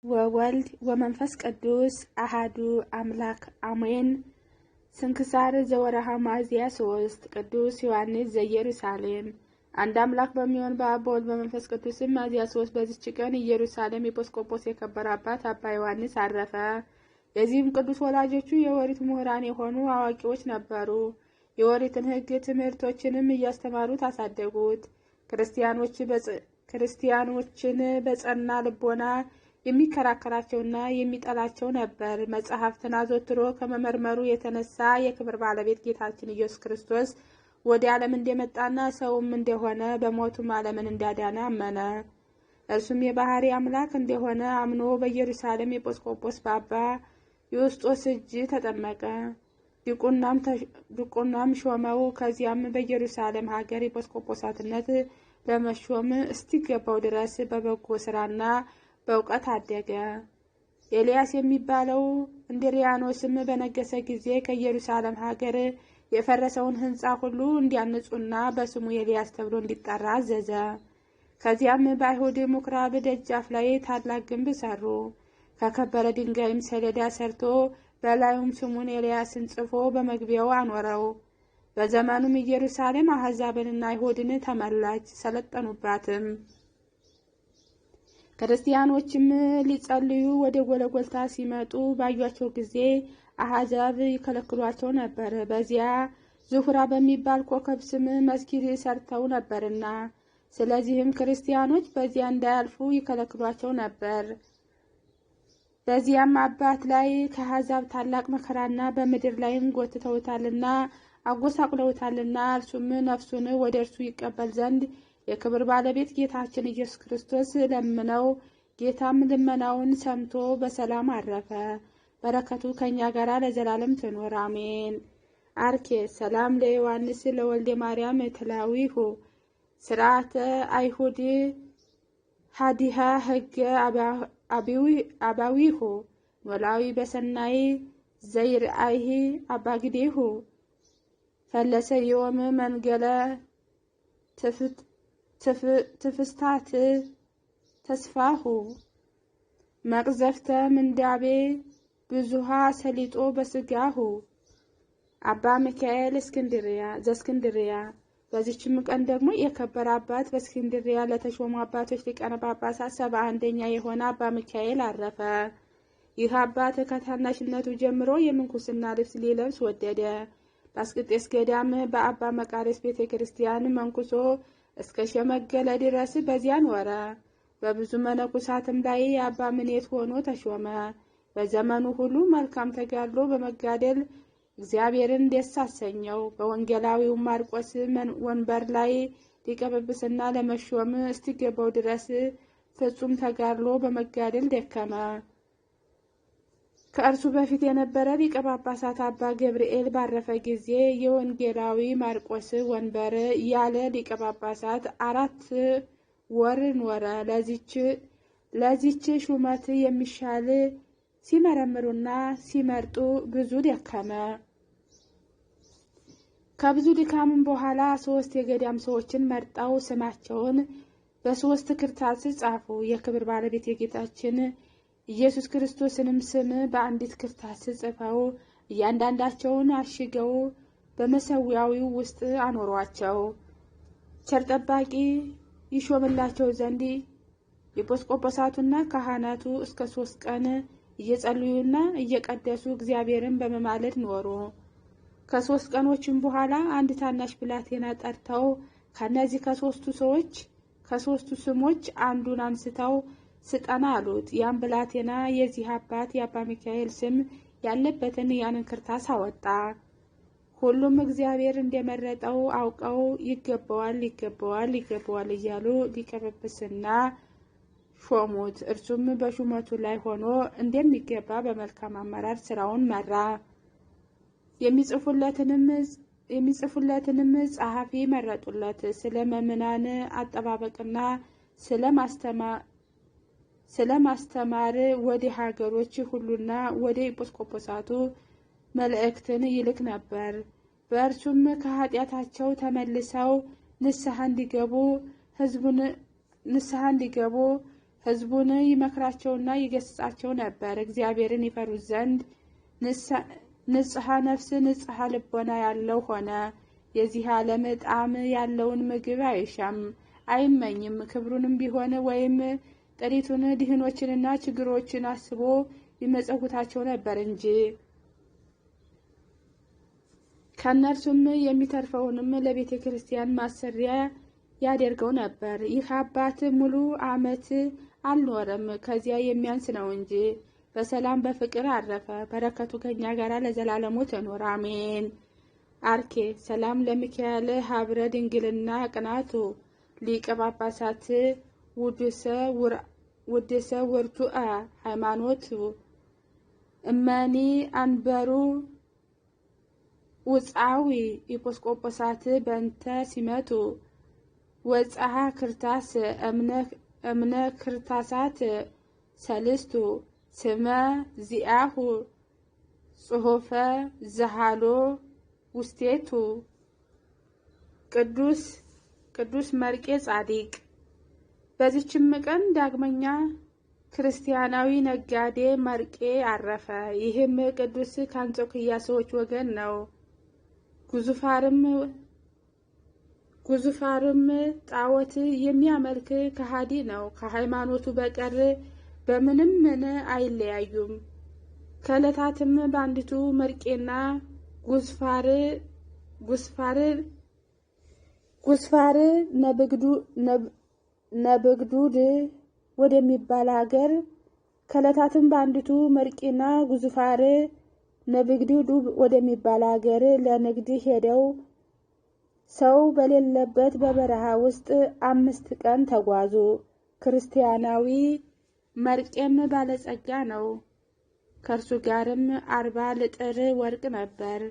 ወወልድ ወመንፈስ ቅዱስ አሃዱ አምላክ አሜን። ስንክሳር ዘወርኀ ሚያዝያ 3 ቅዱስ ዮሐንስ ዘኢየሩሳሌም። አንድ አምላክ በሚሆን በአብ በወልድ በመንፈስ ቅዱስ ሚያዝያ 3 በዚች ቀን ኢየሩሳሌም ኤጲስቆጶስ የከበረ አባት አባ ዮሐንስ አረፈ። የዚህም ቅዱስ ወላጆቹ የኦሪት ምሁራን የሆኑ አዋቂዎች ነበሩ። የኦሪትን ሕግ ትምህርቶችንም እያስተማሩት አሳደጉት። ክርስቲያኖችን በጸና ልቦና የሚከራከራቸውና የሚጠላቸው ነበር። መጽሐፍትን አዘውትሮ ከመመርመሩ የተነሳ የክብር ባለቤት ጌታችን ኢየሱስ ክርስቶስ ወደ ዓለም እንደመጣና ሰውም እንደሆነ በሞቱም ዓለምን እንዳዳነ አመነ። እርሱም የባህሪ አምላክ እንደሆነ አምኖ በኢየሩሳሌም ኤጲስቆጶስ በአባ ዮስጦስ እጅ ተጠመቀ። ዲቁናም ሾመው። ከዚያም በኢየሩሳሌም ሀገር ኤጲስቆጶሳትነት ለመሾም እስኪገባው ድረስ በበጎ ስራና በእውቀት አደገ። ኤልያስ የሚባለው እንድርያኖስም በነገሰ ጊዜ ከኢየሩሳሌም ሀገር የፈረሰውን ሕንጻ ሁሉ እንዲያንጹና በስሙ ኤልያስ ተብሎ እንዲጠራ አዘዘ። ከዚያም በአይሁድ ምኩራብ ደጃፍ ላይ ታላቅ ግንብ ሰሩ። ከከበረ ድንጋይም ሰሌዳ ሰርቶ በላዩም ስሙን ኤልያስን ጽፎ በመግቢያው አኖረው። በዘመኑም ኢየሩሳሌም አሕዛብንና አይሁድን ተመላች፣ ሰለጠኑባትም። ክርስቲያኖችም ሊጸልዩ ወደ ጎለጎልታ ሲመጡ ባዩአቸው ጊዜ አሕዛብ ይከለክሏቸው ነበር። በዚያ ዝሁራ በሚባል ኮከብ ስም መስጊድ ሰርተው ነበርና፣ ስለዚህም ክርስቲያኖች በዚያ እንዳያልፉ ይከለክሏቸው ነበር። በዚያም አባት ላይ ከአሕዛብ ታላቅ መከራና በምድር ላይም ጎትተውታልና አጎሳቁለውታልና፣ እርሱም ነፍሱን ወደ እርሱ ይቀበል ዘንድ የክብር ባለቤት ጌታችን ኢየሱስ ክርስቶስ ለምነው፣ ጌታም ልመናውን ሰምቶ በሰላም አረፈ። በረከቱ ከኛ ጋር ለዘላለም ትኖር አሜን። አርኬ ሰላም ለዮሐንስ ለወልደ ማርያም ትላዊሁ ስርዓተ አይሁድ ሀዲሃ ህገ አባዊሁ ኖላዊ በሰናይ ዘይርአይህ አባግዴሁ ፈለሰ ዮም መንገለ ትፍስታት ተስፋሁ መቅዘፍተ ምንዳቤ ብዙሃ ሰሊጦ በስጋሁ አባ ሚካኤል ዘእስክንድርያ። በዚችም ቀን ደግሞ የከበረ አባት በእስክንድርያ ለተሾሙ አባቶች ሊቃነ ጳጳሳት 71ኛ የሆነ አባ ሚካኤል አረፈ። ይህ አባት ከታናሽነቱ ጀምሮ የምንኩስና ልብስ ሊለብስ ወደደ። በአስቄጥስ ገዳም በአባ መቃርስ ቤተ ክርስቲያን መንኩሶ እስከ ሸመገለ ድረስ በዚያ ኖረ። በብዙ መነኮሳትም ላይ የአባ ምኔት ሆኖ ተሾመ። በዘመኑ ሁሉ መልካም ተጋድሎ በመጋደል እግዚአብሔርን ደስ አሰኘው። በወንጌላዊው ማርቆስ ወንበር ላይ ሊቀ ጵጵስና ለመሾም እስኪገባው ድረስ ፍጹም ተጋድሎ በመጋደል ደከመ። ከእርሱ በፊት የነበረ ሊቀ ጳጳሳት አባ ገብርኤል ባረፈ ጊዜ የወንጌላዊ ማርቆስ ወንበር ያለ ሊቀ ጳጳሳት 4 ወር ኖረ። ለዚች ሹመት የሚሻል ሲመረምሩና ሲመርጡ ብዙ ደከመ። ከብዙ ድካምም በኋላ 3 የገዳም ሰዎችን መርጠው ስማቸውን በ3 ክርታስ ጻፉ። የክብር ባለቤት የጌታችን ኢየሱስ ክርስቶስንም ስም በአንዲት ክርታስ ጽፈው እያንዳንዳቸውን አሽገው በመሰዊያዊው ውስጥ አኖሯቸው። ቸር ጠባቂ ይሾምላቸው ዘንድ ኤጲስቆጶሳቱና ካህናቱ እስከ 3 ቀን እየጸለዩና እየቀደሱ እግዚአብሔርን በመማለድ ኖሩ። ከ3 ቀኖችም በኋላ አንድ ታናሽ ብላቴና ጠርተው ከነዚህ ከ3ቱ ስሞች አንዱን አንስተው ስጠና አሉት። ያን ብላቴና የዚህ አባት የአባ ሚካኤል ስም ያለበትን ያንን ክርታስ አወጣ። ሁሉም እግዚአብሔር እንደመረጠው አውቀው ይገባዋል እያሉ ሊቀ ጵጵስና ሾሙት። እርሱም በሹመቱ ላይ ሆኖ እንደሚገባ በመልካም አመራር ስራውን መራ። የሚጽፉለትንም ጸሐፊ መረጡለት። ስለ ምዕመናን አጠባበቅና ስለ ማስተማር ወደ ሀገሮች ሁሉና ወደ ኤጲስቆጶሳቱ መልእክትን ይልክ ነበር። በእርሱም ከኃጢአታቸው ተመልሰው ንስሐ እንዲገቡ ሕዝቡን ይመክራቸውና ይገስጻቸው ነበር። እግዚአብሔርን ይፈሩት ዘንድ ንጽሐ ነፍስ ንጽሐ ልቦና ያለው ሆነ። የዚህ ዓለም ጣዕም ያለውን ምግብ አይሻም አይመኝም። ክብሩንም ቢሆን ወይም ጥሪቱን ድህኖችንና ችግሮችን አስቦ ይመጸውታቸው ነበር እንጂ። ከእነርሱም የሚተርፈውንም ለቤተ ክርስቲያን ማሰሪያ ያደርገው ነበር። ይህ አባት ሙሉ ዓመት አልኖረም፣ ከዚያ የሚያንስ ነው እንጂ በሰላም በፍቅር አረፈ። በረከቱ ከኛ ጋር ለዘላለሙ ትኑር አሜን። አርኬ ሰላም ለሚካኤል ሀብረ ድንግልና ቅናቱ ሊቀ ጳጳሳት ውድሰ ውርቱአ ሃይማኖቱ እመኒ አንበሩ ውፃዊ ኢጲስቆጶሳት በንተ ሲመቱ ወፀሃ ክርታስ እምነ ክርታሳት ሰልስቱ ስመ ዚአሁ ጽሑፈ ዘሃሎ ውስቴቱ ቅዱስ መርቄ ጻዲቅ። በዚችም ቀን ዳግመኛ ክርስቲያናዊ ነጋዴ መርቄ አረፈ። ይህም ቅዱስ ከአንጾኪያ ሰዎች ወገን ነው። ጉዙፋርም ጣዖት የሚያመልክ ከሃዲ ነው። ከሃይማኖቱ በቀር በምንም ምን አይለያዩም። ከዕለታትም በአንዲቱ መርቄና ጉስፋር ነብግዱድ ወደሚባል ሀገር ከዕለታትም በአንዲቱ መርቄና ጉዙፋር ነብግዱድ ወደሚባል ሀገር ለንግድ ሄደው ሰው በሌለበት በበረሃ ውስጥ 5 ቀን ተጓዙ። ክርስቲያናዊ መርቄም ባለጸጋ ነው። ከእርሱ ጋርም 40 ልጥር ወርቅ ነበር።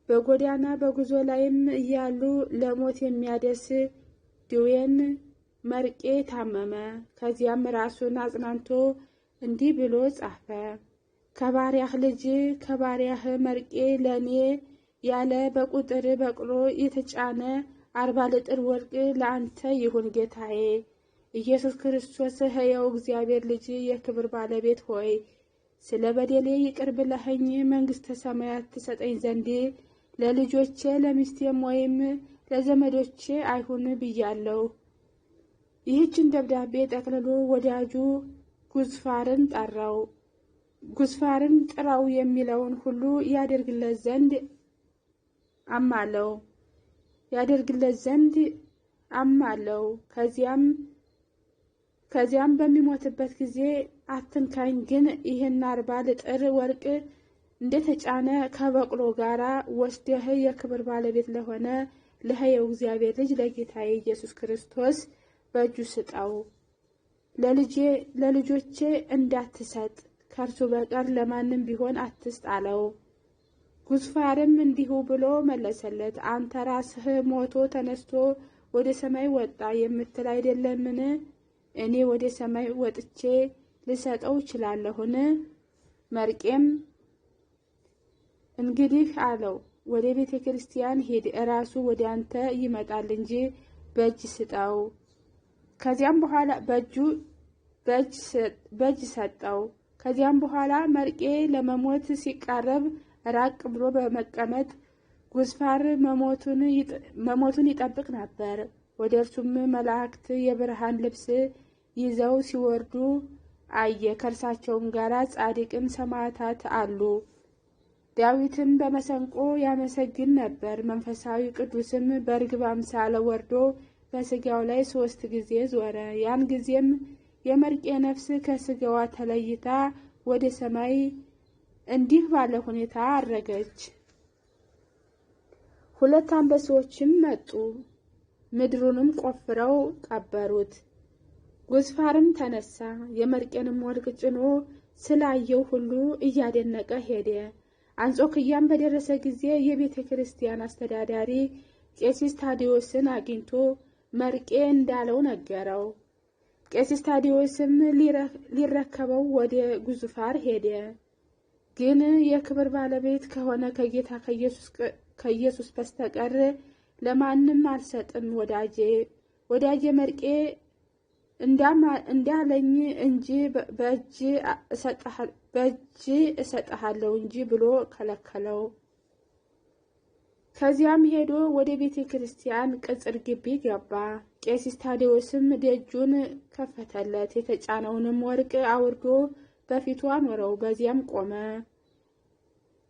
በጎዳና በጉዞ ላይም እያሉ ለሞት የሚያደርስ ድዌን መርቄ ታመመ። ከዚያም ራሱን አጽናንቶ እንዲህ ብሎ ጻፈ። ከባሪያህ ልጅ ከባሪያህ መርቄ ለኔ ያለ በቁጥር በቅሎ የተጫነ 40 ልጥር ወርቅ ለአንተ ይሁን። ጌታዬ ኢየሱስ ክርስቶስ ሕያው እግዚአብሔር ልጅ የክብር ባለቤት ሆይ ስለ በደሌ ይቅር ብለኸኝ መንግሥተ ሰማያት ትሰጠኝ ዘንድ ለልጆቼ ለሚስቴም ወይም ለዘመዶቼ አይሁን ብያለሁ። ይህችን ደብዳቤ ጠቅልሎ ወዳጁ ጉዝፋርን ጠራው። ጉዝፋርን ጥራው የሚለውን ሁሉ ያደርግለት ዘንድ አማለው። ከዚያም በሚሞትበት ጊዜ አትንካኝ፣ ግን ይህን 40 ልጥር ወርቅ እንደተጫነ ከበቅሎ ጋር ወስደህ የክብር ባለቤት ለሆነ ለሕያው እግዚአብሔር ልጅ ለጌታዬ ኢየሱስ ክርስቶስ በእጁ ስጠው። ለልጆቼ እንዳትሰጥ፣ ከእርሱ በቀር ለማንም ቢሆን አትስጥ አለው። ጉዝፋርም እንዲሁ ብሎ መለሰለት። አንተ ራስህ ሞቶ ተነስቶ ወደ ሰማይ ወጣ የምትል አይደለምን? እኔ ወደ ሰማይ ወጥቼ ልሰጠው እችላለሁን? መርቄም እንግዲህ አለው፣ ወደ ቤተ ክርስቲያን ሂድ፣ እራሱ ወደ አንተ ይመጣል እንጂ በእጅ ስጠው። ከዚያም በኋላ በእጅ ሰጠው። ከዚያም በኋላ መርቄ ለመሞት ሲቃረብ ራቅ ብሎ በመቀመጥ ጉዝፋር መሞቱን ይጠብቅ ነበር። ወደ እርሱም መላእክት የብርሃን ልብስ ይዘው ሲወርዱ አየ። ከእርሳቸውም ጋር ጻድቃን ሰማዕታት አሉ። ዳዊትም በመሰንቆ ያመሰግን ነበር። መንፈሳዊ ቅዱስም በርግብ አምሳለ ወርዶ በስጋው ላይ 3 ጊዜ ዞረ። ያን ጊዜም የመርቄ ነፍስ ከስጋዋ ተለይታ ወደ ሰማይ እንዲህ ባለ ሁኔታ አረገች። 2 አንበሶችም መጡ፣ ምድሩንም ቆፍረው ቀበሩት። ጉዝፋርም ተነሳ፣ የመርቄንም ወርቅ ጭኖ ስላየው ሁሉ እያደነቀ ሄደ። አንጾኪያም በደረሰ ጊዜ የቤተ ክርስቲያን አስተዳዳሪ ቄሲስ ታዲዮስን አግኝቶ መርቄ እንዳለው ነገረው። ቄሲስ ታዲዮስም ሊረከበው ወደ ጉዝፋር ሄደ። ግን የክብር ባለቤት ከሆነ ከጌታ ከኢየሱስ በስተቀር ለማንም አልሰጥም። ወዳጄ መርቄ እንዳለኝ እንጂ በእጅ እሰጥሃለሁ እንጂ ብሎ ከለከለው። ከዚያም ሄዶ ወደ ቤተ ክርስቲያን ቅጽር ግቢ ገባ። ቄስ ታዴዎስም ደጁን ከፈተለት። የተጫነውንም ወርቅ አውርዶ በፊቱ አኖረው። በዚያም ቆመ።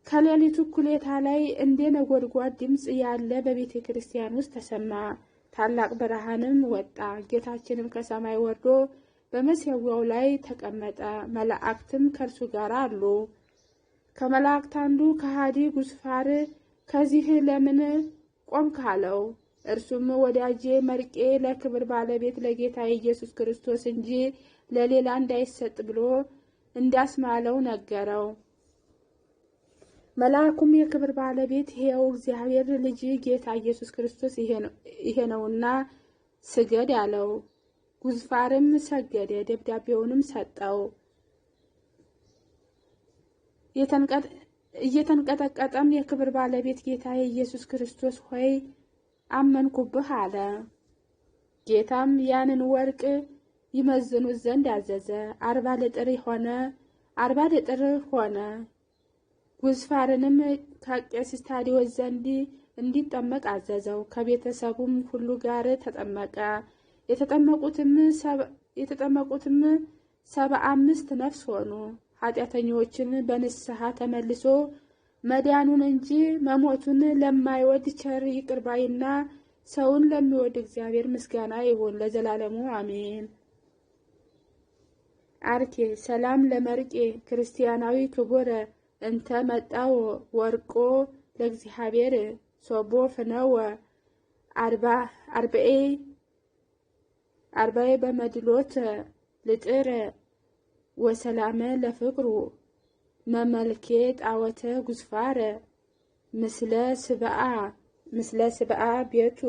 ከሌሊቱ እኩሌታ ላይ እንደ ነጎድጓድ ድምፅ ያለ በቤተ ክርስቲያን ውስጥ ተሰማ። ታላቅ ብርሃንም ወጣ። ጌታችንም ከሰማይ ወርዶ በመሠዊያው ላይ ተቀመጠ። መላእክትም ከእርሱ ጋር አሉ። ከመላእክት አንዱ ከሃዲ ጉስፋር ከዚህ ለምን ቆምክ አለው። እርሱም ወዳጄ መርቄ ለክብር ባለቤት ለጌታ ኢየሱስ ክርስቶስ እንጂ ለሌላ እንዳይሰጥ ብሎ እንዳስማለው ነገረው። መልአኩም የክብር ባለቤት ሕያው እግዚአብሔር ልጅ ጌታ ኢየሱስ ክርስቶስ ይሄ ነውና ስገድ አለው። ጉስፋርም ሰገደ። ደብዳቤውንም ሰጠው። እየተንቀጠቀጠም የክብር ባለቤት ጌታ ኢየሱስ ክርስቶስ ሆይ አመንኩብህ አለ። ጌታም ያንን ወርቅ ይመዝኑት ዘንድ አዘዘ። 40 ሊጥር ሆነ። ጉስፋርንም ከቄስ ታዴዎስ ዘንድ እንዲጠመቅ አዘዘው። ከቤተሰቡም ሁሉ ጋር ተጠመቀ። የተጠመቁትም 75 ነፍስ ሆኑ። ኃጢአተኞችን በንስሐ ተመልሶ መዳኑን እንጂ መሞቱን ለማይወድ ቸር ይቅር ባይና ሰውን ለሚወድ እግዚአብሔር ምስጋና ይሁን ለዘላለሙ አሜን። አርኬ ሰላም ለመርቄ ክርስቲያናዊ ክቡረ እንተ መጣው ወርቆ ለእግዚአብሔር ሶቦ ፍነወ አርባኤ በመድሎት ልጥር ወሰላመ ለፍቅሩ መመልኬ ጣወተ ጉስፋረ ምስለ ስብአ ቤቱ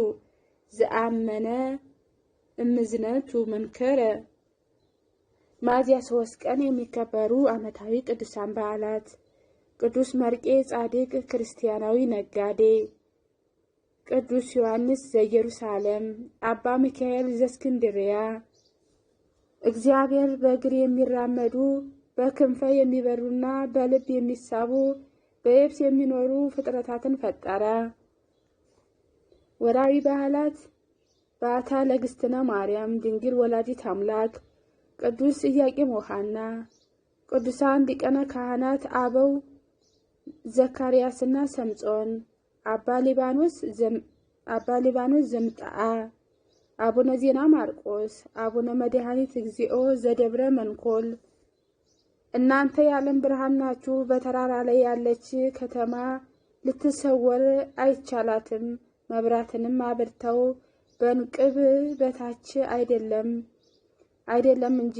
ዘአመነ እምዝነቱ መንከረ። ሚያዝያ 3 ቀን የሚከበሩ ዓመታዊ ቅዱሳን በዓላት፦ ቅዱስ መርቄ ጻድቅ ክርስቲያናዊ ነጋዴ፣ ቅዱስ ዮሐንስ ዘኢየሩሳሌም፣ አባ ሚካኤል ዘእስክንድርያ። እግዚአብሔር በእግር የሚራመዱ በክንፈ የሚበሩና በልብ የሚሳቡ በየብስ የሚኖሩ ፍጥረታትን ፈጠረ። ወርኃዊ በዓላት፦ በዓታ ለእግዝእትነ ማርያም ድንግል ወላዲተ አምላክ፣ ቅዱስ ኢያቄም ወሐና፣ ቅዱሳን ሊቃነ ካህናት አበው ዘካርያስና ሰምጾን፣ አባ ሊባኖስ ዘምጣአ፣ አቡነ ዜና ማርቆስ፣ አቡነ መድኃኒት እግዚኦ ዘደብረ መንኮል። እናንተ የዓለም ብርሃን ናችሁ። በተራራ ላይ ያለች ከተማ ልትሰወር አይቻላትም። መብራትንም አብርተው በንቅብ በታች አይደለም እንጂ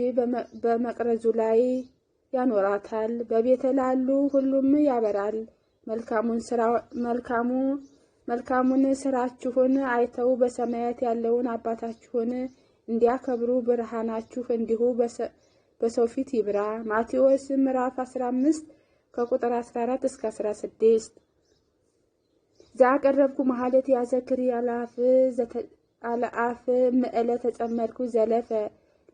በመቅረዙ ላይ ያኖራታል። በቤተ ላሉ ሁሉም ያበራል። መልካሙን ስራችሁን አይተው በሰማያት ያለውን አባታችሁን እንዲያከብሩ ብርሃናችሁ እንዲሁ በሰው ፊት ይብራ። ማቴዎስ ምዕራፍ 15 ከቁጥር 14 እስከ 16። ዘአቀረብኩ መሐሌት ያዘክር አለአፍ ምዕለ ተጸመድኩ ዘለፈ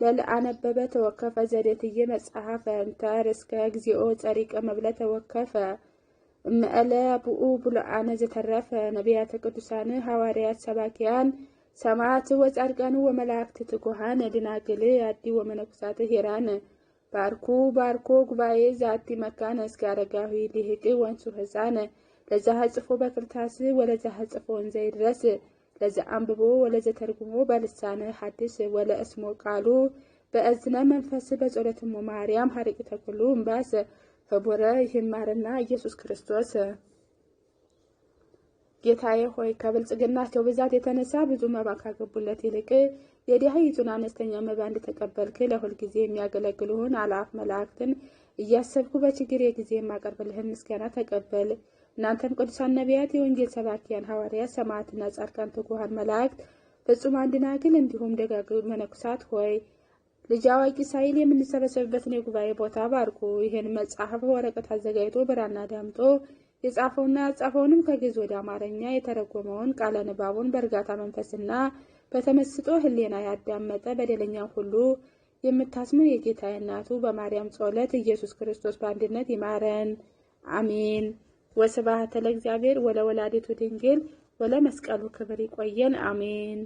ለለአነበበ ተወከፈ ዘዴትየ መጽሐፈ እንተር እስከ እግዚኦ ጸሪቀ መብለ ተወከፈ ምዕለ ብኡ ብሉዓነ ዘተረፈ ነቢያተ ቅዱሳን ሐዋርያት ሰባኪያን ሰማዕት ወጻድቃን ወመላእክት ትጉሃን ደናግል አዲ ወመነኩሳት ሄራን ባርኮ ጉባኤ ዛቲ መካነ እስከ አረጋዊ ሊህቅ ወንሱ ሕፃን ለዛ ጽፎ በክርታስ ወለዛ ጽፎ እንዘይድረስ ለዛ አንብቦ ወለዘ ተርጉሞ በልሳነ ሐዲስ ወለ እስሞ ቃሉ በእዝነ መንፈስ በጸሎትሙ ማርያም ሀሪቅተ ኩሉ እምባስ ህቡረ ይማርና ኢየሱስ ክርስቶስ። ጌታዬ ሆይ ከብልጽግናቸው ብዛት የተነሳ ብዙ መባ ካገቡለት ይልቅ የድሃይቱን አነስተኛ መባ እንድተቀበልክ ለሁል ጊዜ የሚያገለግሉህን አላፍ መላእክትን እያሰብኩ በችግር የጊዜ የማቀርብልህን ምስጋና ተቀበል። እናንተም ቅዱሳን ነቢያት፣ የወንጌል ሰባኪያን ሐዋርያት፣ ሰማዕትና ጻድቃን፣ ትጉሃን መላእክት፣ ፍጹማን ደናግል እንዲሁም ደጋግ መነኩሳት ሆይ ልጅ አዋቂ ሳይል የምንሰበሰብበትን የጉባኤ ቦታ ባርኩ። ይህን መጽሐፍ ወረቀት አዘጋጅቶ ብራና ዳምጦ የጻፈውና ያጻፈውንም ከግዕዝ ወደ አማርኛ የተረጎመውን ቃለ ንባቡን በእርጋታ መንፈስና በተመስጦ ህሊና ያዳመጠ በደለኛው ሁሉ የምታስምር የጌታዬ እናቱ በማርያም ጸሎት ኢየሱስ ክርስቶስ በአንድነት ይማረን፣ አሜን። ወስብሐት ለእግዚአብሔር ወለወላዲቱ ድንግል ወለመስቀሉ ክብር። ይቆየን፣ አሜን።